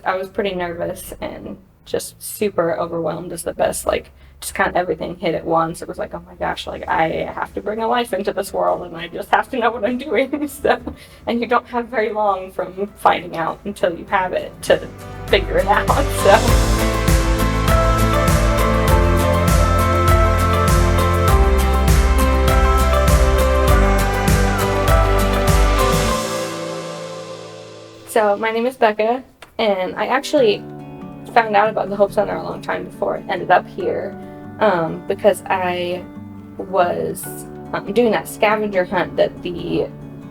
I was pretty nervous and just super overwhelmed is the best, like, just kind of everything hit at once. It was like, oh my gosh, like, I have to bring a life into this world and I just have to know what I'm doing. So, and you don't have very long from finding out until you have it to figure it out. So my name is Becca, and I actually found out about the Hope Center a long time before I ended up here, because I was doing that scavenger hunt that the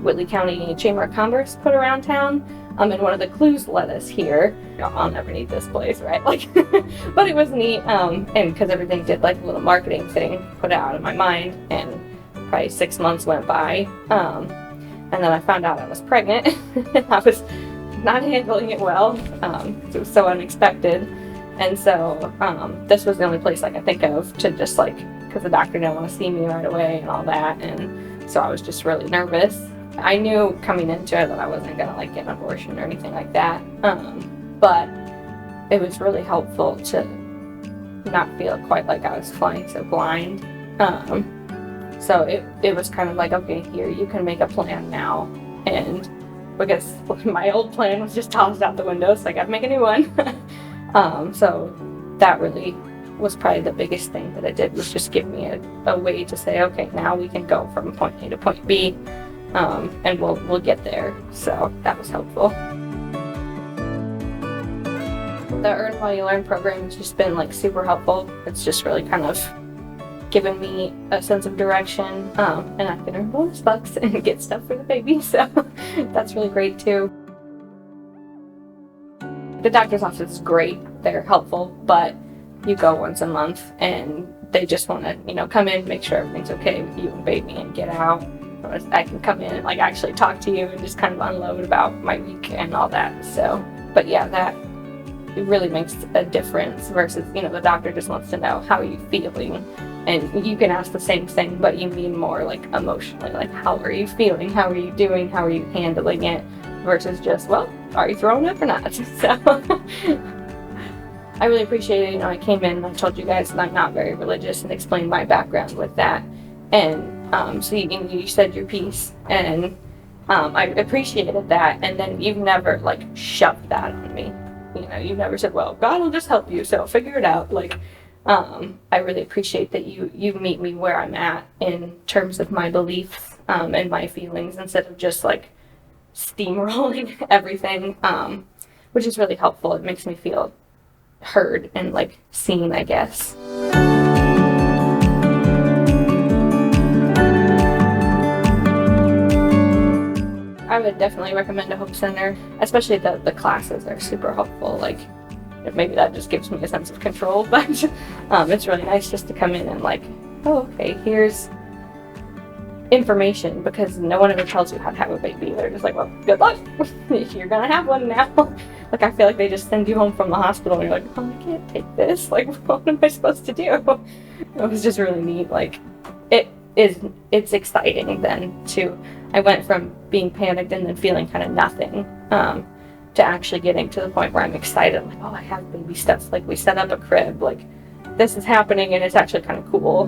Whitley County Chamber of Commerce put around town, and one of the clues led us here. I'll never need this place, right? Like, but it was neat, and because everything did like a little marketing thing, put it out of my mind, and probably 6 months went by, and then I found out I was pregnant, and I was not handling it well, it was so unexpected, and so this was the only place I could think of to just like, because the doctor didn't want to see me right away and all that, and so I was just really nervous. I knew coming into it that I wasn't gonna like get an abortion or anything like that, but it was really helpful to not feel quite like I was flying so blind. So it was kind of like, okay, here, you can make a plan now, and because my old plan was just tossed out the window, so I got to make a new one. So that really was probably the biggest thing that it did, was just give me a way to say, okay, now we can go from point A to point B, and we'll get there. So that was helpful. The Earn While You Learn program has just been like super helpful. It's just really kind of given me a sense of direction, and I can earn bonus bucks and get stuff for the baby, so that's really great too. The doctor's office is great, they're helpful, but you go once a month and they just want to, come in, make sure everything's okay with you and baby, and get out. I can come in and like actually talk to you and just kind of unload about my week and all that. So, but yeah, that it really makes a difference versus, the doctor just wants to know, how are you feeling? And you can ask the same thing, but you mean more like emotionally, like, how are you feeling? How are you doing? How are you handling it? Versus just, well, are you throwing up or not? So I really appreciate it. I came in and I told you guys that I'm not very religious and explained my background with that. And so you said your piece, and I appreciated that. And then you've never like shoved that on me. You never said, well, God will just help you, so figure it out. Like, I really appreciate that you meet me where I'm at in terms of my beliefs, and my feelings, instead of just like steamrolling everything, which is really helpful. It makes me feel heard and like seen, I guess. I would definitely recommend a Hope Center, especially the classes are super helpful. Like, maybe that just gives me a sense of control, but it's really nice just to come in and like, oh, okay, here's information, because no one ever tells you how to have a baby. They're just like, well, good luck, you're gonna have one now. Like, I feel like they just send you home from the hospital and you're like, oh, I can't take this, like, what am I supposed to do? It was just really neat. Like, it's exciting then too. I went from being panicked and then feeling kind of nothing, to actually getting to the point where I'm excited, like, oh, I have baby steps, like we set up a crib, like this is happening and it's actually kind of cool.